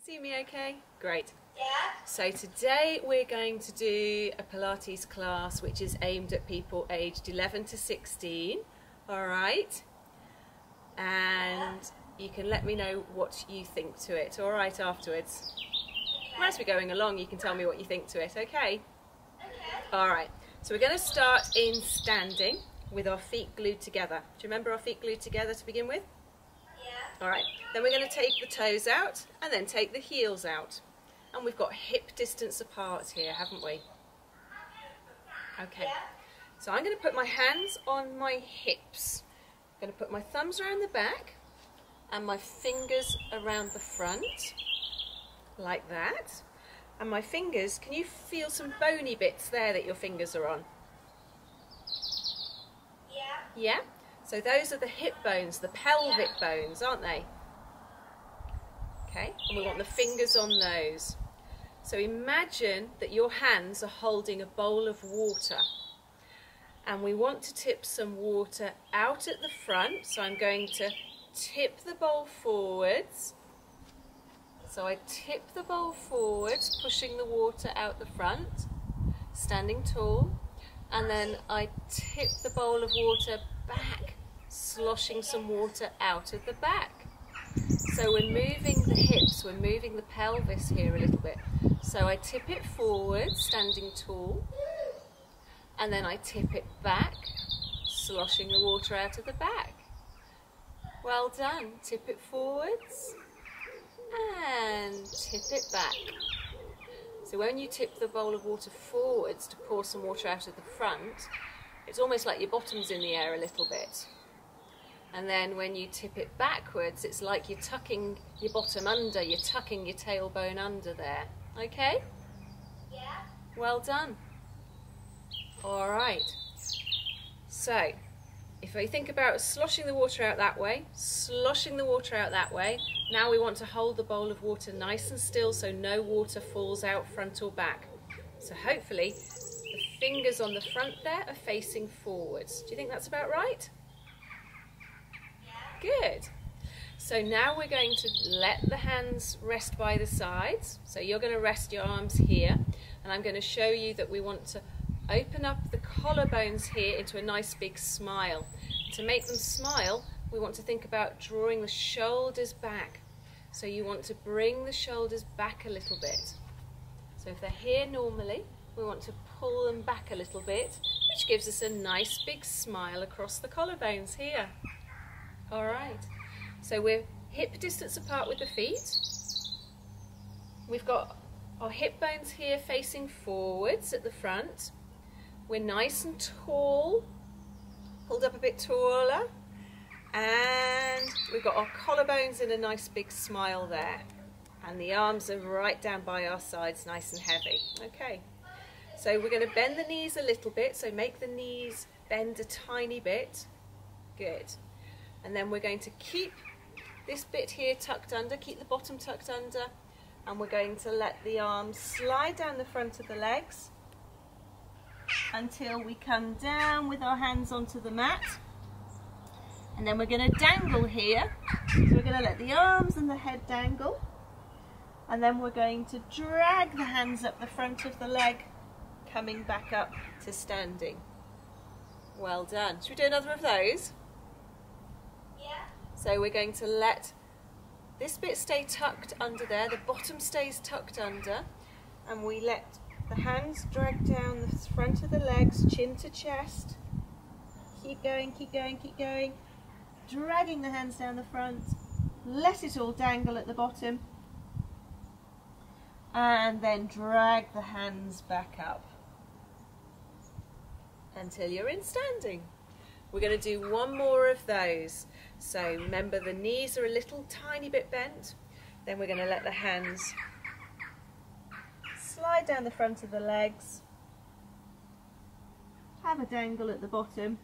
See me okay? Great. Yeah. So today we're going to do a Pilates class which is aimed at people aged 11 to 16. Alright? And you can let me know what you think to it, alright, afterwards. Okay. As we're going along you can tell me what you think to it, okay? Okay. Alright, so we're going to start in standing with our feet glued together. Do you remember our feet glued together to begin with? Yeah. Alright, then we're going to take the toes out and then take the heels out. And we've got hip distance apart here, haven't we? Okay, Yeah. so I'm going to put my hands on my hips. I'm going to put my thumbs around the back and my fingers around the front, like that. And my fingers, can you feel some bony bits there that your fingers are on? Yeah. Yeah? So those are the hip bones, the pelvic bones, aren't they? Okay, and we want the fingers on those. So imagine that your hands are holding a bowl of water. And we want to tip some water out at the front. So I'm going to tip the bowl forwards. So I tip the bowl forwards, pushing the water out the front, standing tall. And then I tip the bowl of water back, sloshing some water out of the back. So we're moving the hips, we're moving the pelvis here a little bit. So I tip it forward, standing tall, and then I tip it back, sloshing the water out of the back. Well done. Tip it forwards and tip it back. So when you tip the bowl of water forwards to pour some water out of the front, it's almost like your bottom's in the air a little bit. And then when you tip it backwards, it's like you're tucking your bottom under, you're tucking your tailbone under there. Okay? Yeah. Well done. All right. So, if I think about sloshing the water out that way, sloshing the water out that way, now we want to hold the bowl of water nice and still so no water falls out front or back. So hopefully the fingers on the front there are facing forwards. Do you think that's about right? Good. So now we're going to let the hands rest by the sides. So you're going to rest your arms here, and I'm going to show you that we want to open up the collarbones here into a nice big smile. To make them smile, we want to think about drawing the shoulders back. So you want to bring the shoulders back a little bit. So if they're here normally, we want to pull them back a little bit, which gives us a nice big smile across the collarbones here. All right, so we're hip distance apart with the feet. We've got our hip bones here facing forwards at the front. We're nice and tall, pulled up a bit taller, and we've got our collarbones in a nice big smile there. And the arms are right down by our sides, nice and heavy. Okay, so we're going to bend the knees a little bit, so make the knees bend a tiny bit. Good. And then we're going to keep this bit here tucked under, keep the bottom tucked under, and we're going to let the arms slide down the front of the legs until we come down with our hands onto the mat. And then we're going to dangle here. So we're going to let the arms and the head dangle. And then we're going to drag the hands up the front of the leg, coming back up to standing. Well done. Should we do another of those? So we're going to let this bit stay tucked under there, the bottom stays tucked under, and we let the hands drag down the front of the legs, chin to chest. Keep going, keep going, keep going. Dragging the hands down the front, let it all dangle at the bottom, and then drag the hands back up until you're in standing. We're going to do one more of those. So remember, the knees are a little tiny bit bent. Then we're going to let the hands slide down the front of the legs, have a dangle at the bottom,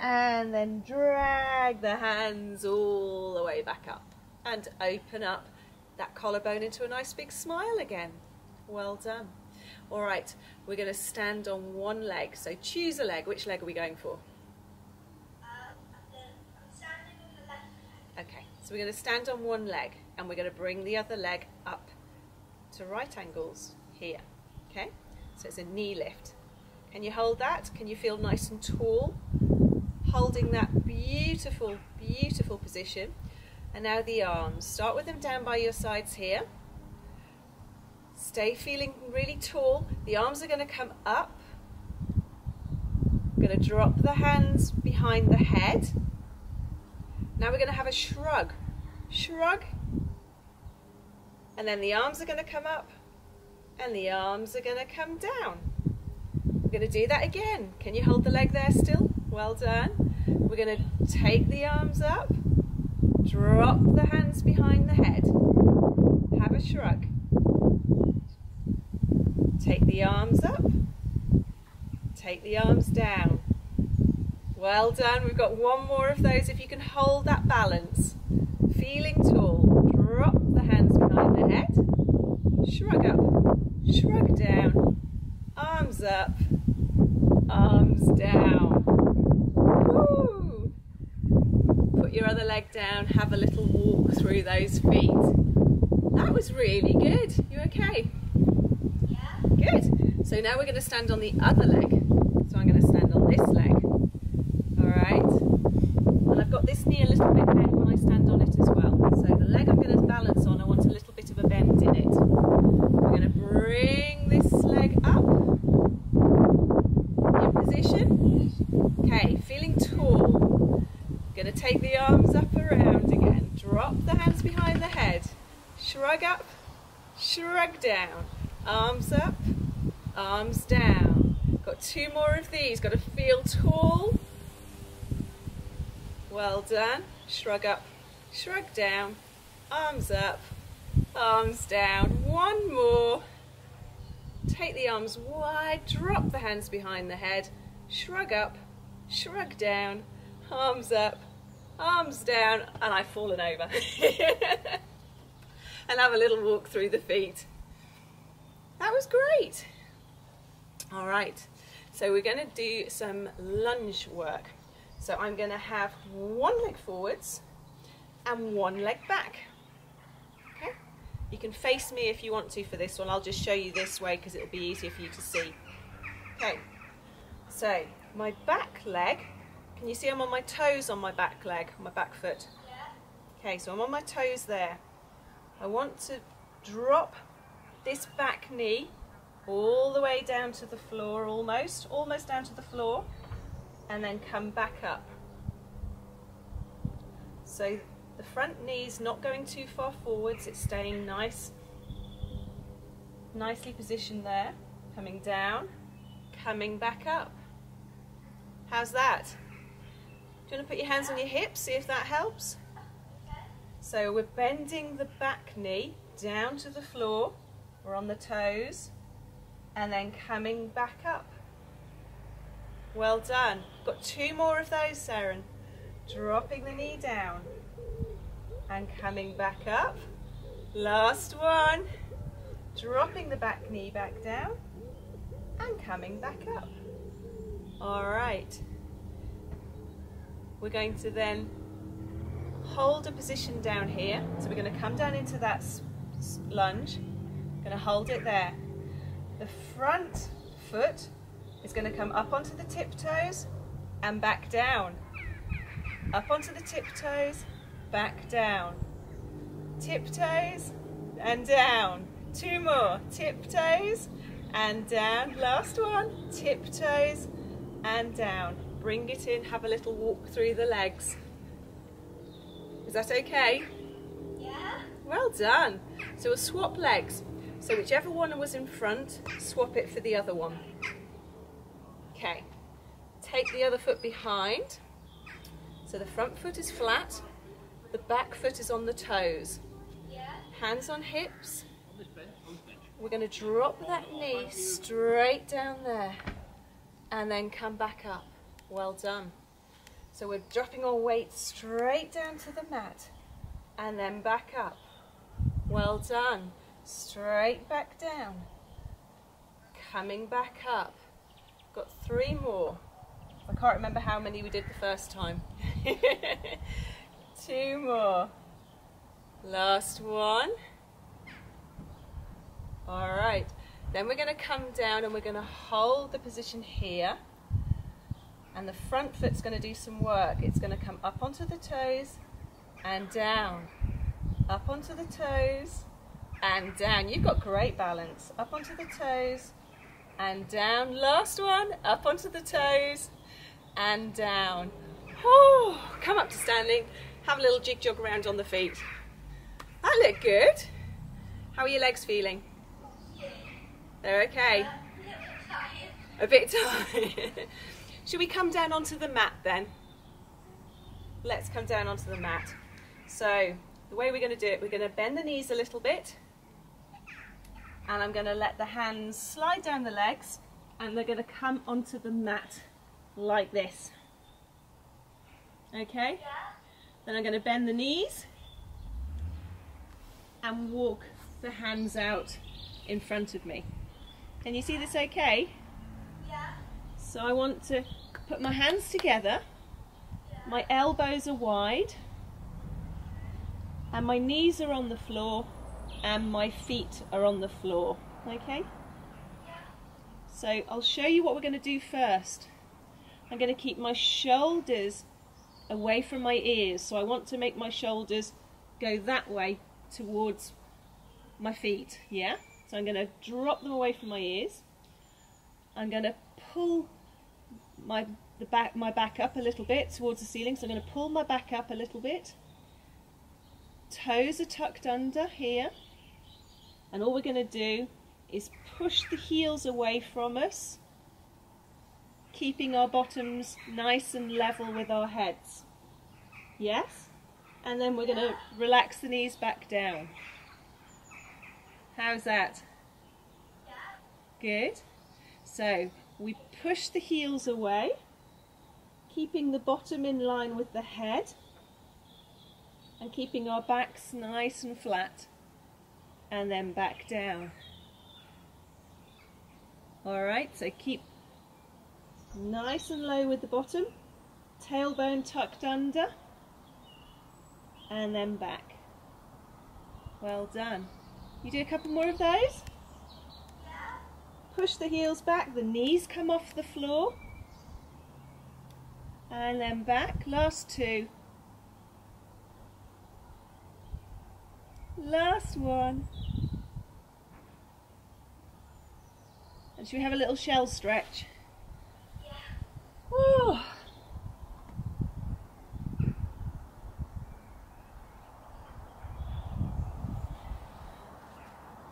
and then drag the hands all the way back up and open up that collarbone into a nice big smile again. Well done. All right, we're going to stand on one leg. So choose a leg. Which leg are we going for? I'm standing on the left leg. Okay, So we're going to stand on one leg and we're going to bring the other leg up to right angles here. Okay, so it's a knee lift. Can you hold that? Can you feel nice and tall? Holding that beautiful, beautiful position. And now the arms. Start with them down by your sides here. Stay feeling really tall. The arms are going to come up. We're going to drop the hands behind the head. Now we're going to have a shrug. Shrug. And then the arms are going to come up and the arms are going to come down. We're going to do that again. Can you hold the leg there still? Well done. We're going to take the arms up, drop the hands behind the head, have a shrug. Take the arms up, take the arms down. Well done. We've got one more of those. If you can hold that balance, feeling tall, drop the hands behind the head, shrug up, shrug down, arms up, arms down. Woo. Put your other leg down, have a little walk through those feet. That was really good. You okay? Yeah. Good. So now we're going to stand on the other leg. So I'm going to stand on this leg. Alright. And I've got this knee a little bit bent when I stand on it as well. So the leg I'm going to balance on, I want a little bit of a bend in it. We're going to bring this leg up. In position. Okay, feeling tall. Going to take the arms up around again. Drop the hands behind the head. Shrug up, shrug down. Arms up, arms down. Got two more of these. Got to feel tall. Well done. Shrug up, shrug down. Arms up, arms down. One more. Take the arms wide, drop the hands behind the head. Shrug up, shrug down. Arms up, arms down. And I've fallen over. And have a little walk through the feet. That was great. All right, so we're going to do some lunge work. So I'm going to have one leg forwards and one leg back. Okay, you can face me if you want to for this one. I'll just show you this way because it'll be easier for you to see. Okay, so my back leg, can you see I'm on my toes on my back leg, my back foot? Okay, so I'm on my toes there. I want to drop this back knee all the way down to the floor, almost down to the floor, and then come back up. So the front knee's not going too far forwards, it's staying nicely positioned there, coming down, coming back up. How's that? Do you want to put your hands on your hips, see if that helps? So we're bending the back knee down to the floor, we're on the toes, and then coming back up. Well done. Got two more of those, Saren. Dropping the knee down and coming back up. Last one. Dropping the back knee back down and coming back up. All right. We're going to then hold a position down here. So we're going to come down into that lunge. Going to hold it there. The front foot is going to come up onto the tiptoes and back down. Up onto the tiptoes, back down. Tiptoes and down. Two more. Tiptoes and down. Last one. Tiptoes and down. Bring it in. Have a little walk through the legs. Is that okay? Yeah. Well done. So we'll swap legs. So whichever one was in front, swap it for the other one. Okay. Take the other foot behind. So the front foot is flat, the back foot is on the toes. Yeah. Hands on hips. We're going to drop that knee straight down there and then come back up. Well done. So we're dropping our weight straight down to the mat and then back up. Well done. Straight back down. Coming back up. Got three more. I can't remember how many we did the first time. Two more. Last one. All right, then we're going to come down and we're going to hold the position here, and the front foot's going to do some work. It's going to come up onto the toes and down, up onto the toes and down. You've got great balance. Up onto the toes and down. Last one, up onto the toes and down. Oh, come up to standing, have a little jig jog around on the feet. That looked good. How are your legs feeling? They're okay. A bit tired. Should we come down onto the mat then? Let's come down onto the mat. So the way we're going to do it, we're going to bend the knees a little bit, and I'm going to let the hands slide down the legs, and they're going to come onto the mat like this. Okay? Then I'm going to bend the knees and walk the hands out in front of me. Can you see this okay? Yeah. So I want to put my hands together, my elbows are wide, and my knees are on the floor, and my feet are on the floor. Okay? So I'll show you what we're going to do first. I'm going to keep my shoulders away from my ears, so I want to make my shoulders go that way towards my feet, yeah? So I'm going to drop them away from my ears. I'm going to pull my back up a little bit towards the ceiling, so I'm going to pull my back up a little bit. Toes are tucked under here, and all we're going to do is push the heels away from us, keeping our bottoms nice and level with our heads. Yes? And then we're going to relax the knees back down. How's that? Good. So we push the heels away, keeping the bottom in line with the head and keeping our backs nice and flat, and then back down. Alright, so keep nice and low with the bottom, tailbone tucked under, and then back. Well done. You do a couple more of those. Push the heels back, the knees come off the floor, and then back. Last two. Last one. And should we have a little shell stretch? Woo.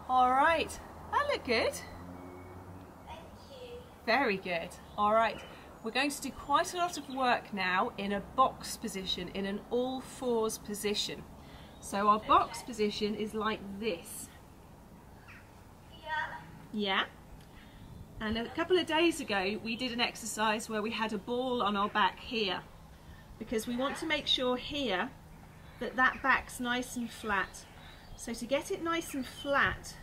All right, that looked good. Very good. All right, we're going to do quite a lot of work now in a box position, in an all fours position. So our box position is like this. Yeah. And a couple of days ago we did an exercise where we had a ball on our back here, because we want to make sure here that that back's nice and flat. So to get it nice and flat,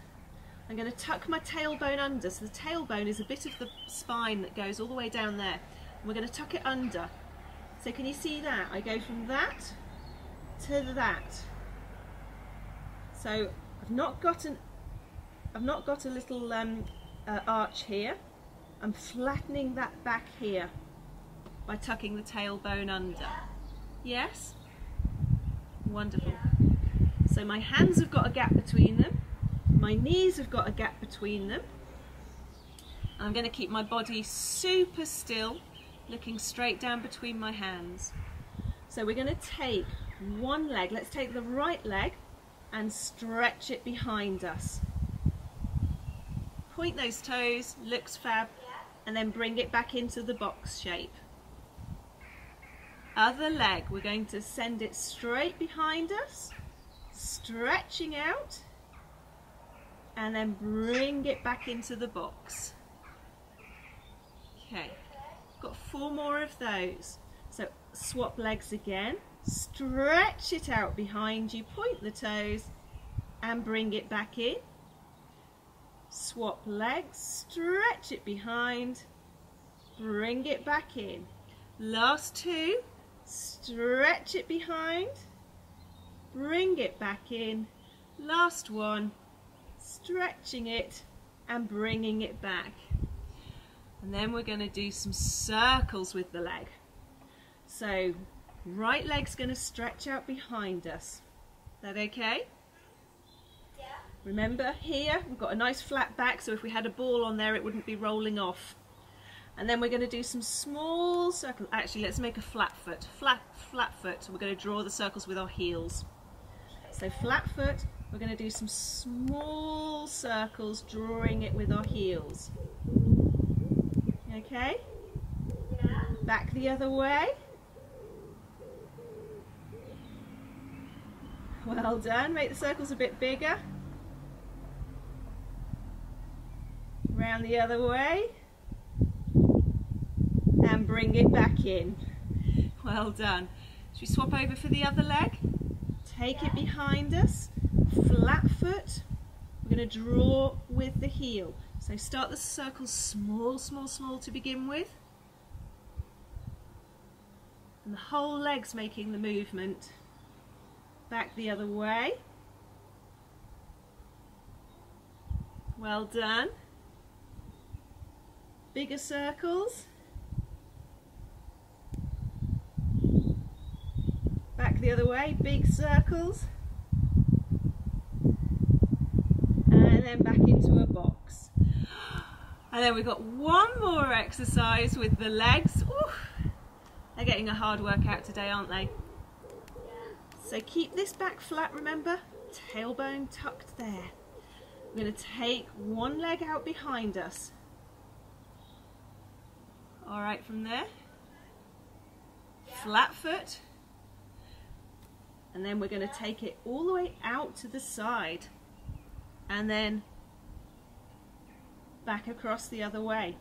I'm going to tuck my tailbone under. So the tailbone is a bit of the spine that goes all the way down there. And we're going to tuck it under. So can you see that? I go from that to that. So I've not got a little arch here. I'm flattening that back here by tucking the tailbone under. Yes? Wonderful. So my hands have got a gap between them. My knees have got a gap between them. I'm going to keep my body super still, looking straight down between my hands. So we're going to take one leg. Let's take the right leg and stretch it behind us. Point those toes, looks fab, and then bring it back into the box shape. Other leg, we're going to send it straight behind us, stretching out, and then bring it back into the box. Okay, got 4 more of those. So swap legs again, stretch it out behind you, point the toes, and bring it back in. Swap legs, stretch it behind, bring it back in. Last 2, stretch it behind, bring it back in. Last one, stretching it and bringing it back. And then we're going to do some circles with the leg. So right leg's going to stretch out behind us. Is that okay? Yeah. Remember here we've got a nice flat back, so if we had a ball on there it wouldn't be rolling off. And then we're going to do some small circles. Actually, let's make a flat foot. Flat foot. We're going to draw the circles with our heels. So flat foot, we're going to do some small circles, drawing it with our heels. Okay? Yeah. Back the other way. Well done. Make the circles a bit bigger. Round the other way. And bring it back in. Well done. Should we swap over for the other leg? Take it behind us. Flat foot. We're going to draw with the heel. So start the circles small, small, small to begin with. And the whole leg's making the movement. Back the other way. Well done. Bigger circles. Back the other way, big circles. And then back into a box. And then we've got one more exercise with the legs. Ooh, they're getting a hard workout today, aren't they? So keep this back flat, remember? Tailbone tucked there. We're going to take one leg out behind us. All right, from there. Flat foot. And then we're going to take it all the way out to the side. And then back across the other way.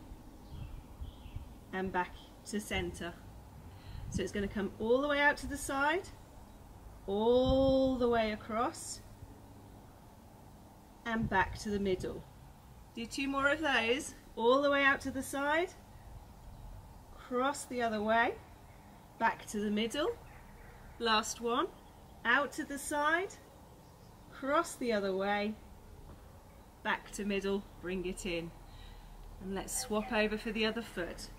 And back to center. So it's going to come all the way out to the side. All the way across and back to the middle. Do two more of those. All the way out to the side, cross the other way, back to the middle. Last one, out to the side, cross the other way, back to middle, bring it in. And let's swap over for the other foot.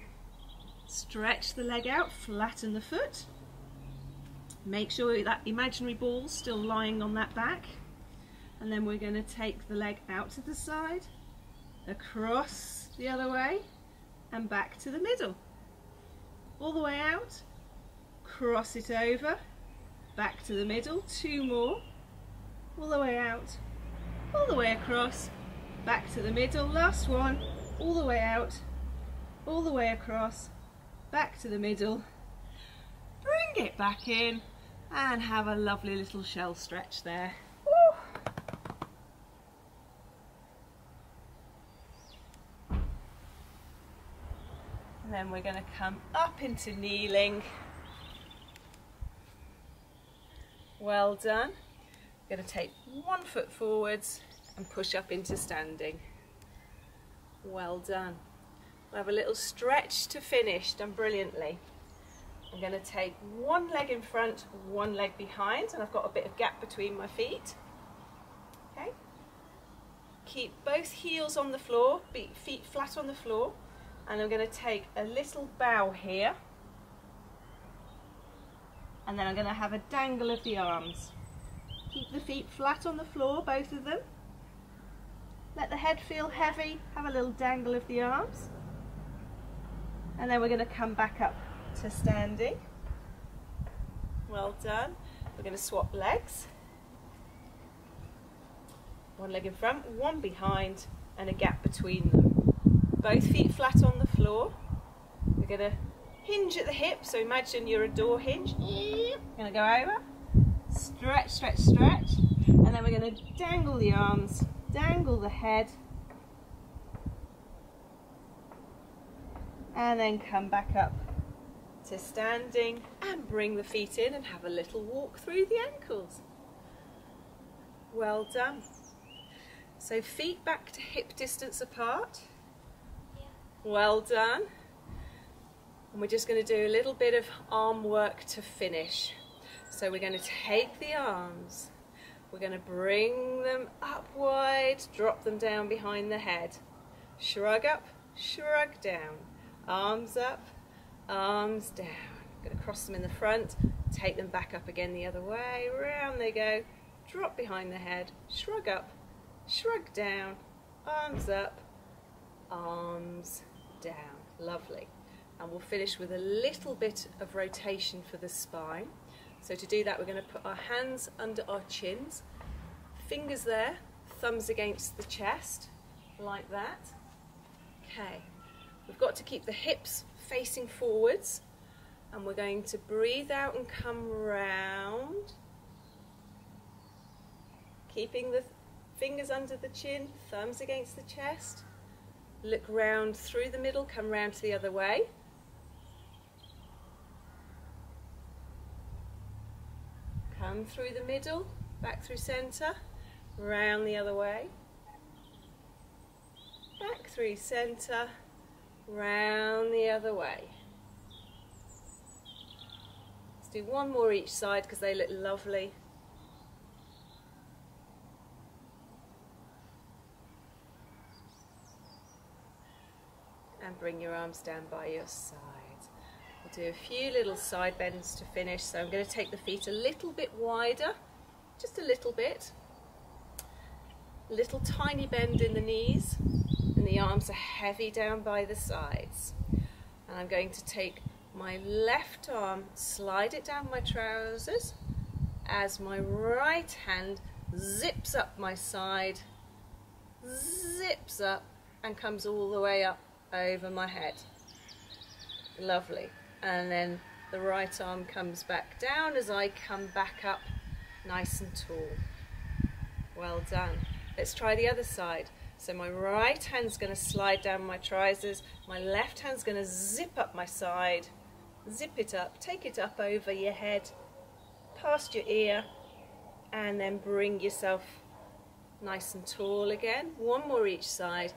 Stretch the leg out, flatten the foot. Make sure that imaginary ball's still lying on that back. And then we're going to take the leg out to the side, across the other way, and back to the middle. All the way out, cross it over, back to the middle, two more, all the way out, all the way across, back to the middle, last one, all the way out, all the way across, back to the middle, bring it back in, and have a lovely little shell stretch there. Woo. And then we're going to come up into kneeling. Well done. We're going to take one foot forwards and push up into standing. Well done. We'll have a little stretch to finish, done brilliantly. I'm going to take one leg in front, one leg behind, and I've got a bit of gap between my feet. Okay. Keep both heels on the floor, feet flat on the floor, and I'm going to take a little bow here, and then I'm going to have a dangle of the arms. Keep the feet flat on the floor, both of them. Let the head feel heavy, have a little dangle of the arms, and then we're going to come back up to standing. Well done. We're going to swap legs. One leg in front, one behind, and a gap between them. Both feet flat on the floor. We're going to hinge at the hip, so imagine you're a door hinge. We're going to go over, stretch, stretch, stretch, and then we're going to dangle the arms, dangle the head, and then come back up to standing and bring the feet in and have a little walk through the ankles. Well done. So feet back to hip distance apart. Well done. And we're just going to do a little bit of arm work to finish. So we're going to take the arms, we're going to bring them up wide, drop them down behind the head. Shrug up, shrug down. Arms up, arms down. Going to cross them in the front, take them back up again the other way, round they go, drop behind the head, shrug up, shrug down, arms up, arms down. Lovely. And we'll finish with a little bit of rotation for the spine. So to do that, we're going to put our hands under our chins, fingers there, thumbs against the chest, like that. Okay, we've got to keep the hips facing forwards, and we're going to breathe out and come round, keeping the fingers under the chin, thumbs against the chest. Look round through the middle, come round to the other way. Come through the middle, back through centre, round the other way. Back through centre, round the other way. Let's do one more each side because they look lovely. And bring your arms down by your side. We'll do a few little side bends to finish. So I'm going to take the feet a little bit wider, just a little bit. Little tiny bend in the knees, and the arms are heavy down by the sides. And I'm going to take my left arm, slide it down my trousers, as my right hand zips up my side, zips up and comes all the way up over my head. Lovely. And then the right arm comes back down as I come back up nice and tall. Well done. Let's try the other side. So my right hand's going to slide down my trousers, my left hand's going to zip up my side, zip it up, take it up over your head, past your ear, and then bring yourself nice and tall again. One more each side.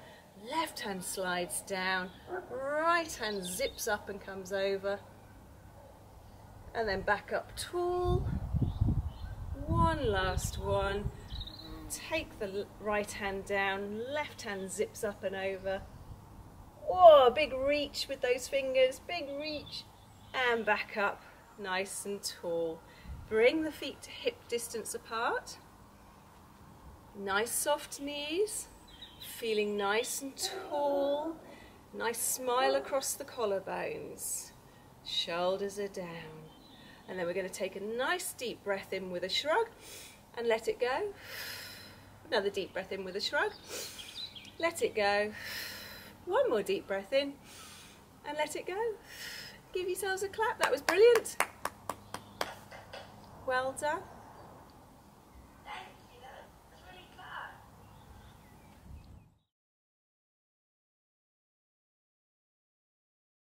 Left hand slides down, right hand zips up and comes over, and then back up tall. One last one. Take the right hand down, left hand zips up and over. Whoa, big reach with those fingers, big reach, and back up nice and tall. Bring the feet to hip distance apart. Nice soft knees. Feeling nice and tall, nice smile across the collarbones, shoulders are down. And then we're going to take a nice deep breath in with a shrug and let it go. Another deep breath in with a shrug, let it go. One more deep breath in and let it go. Give yourselves a clap, that was brilliant. Well done.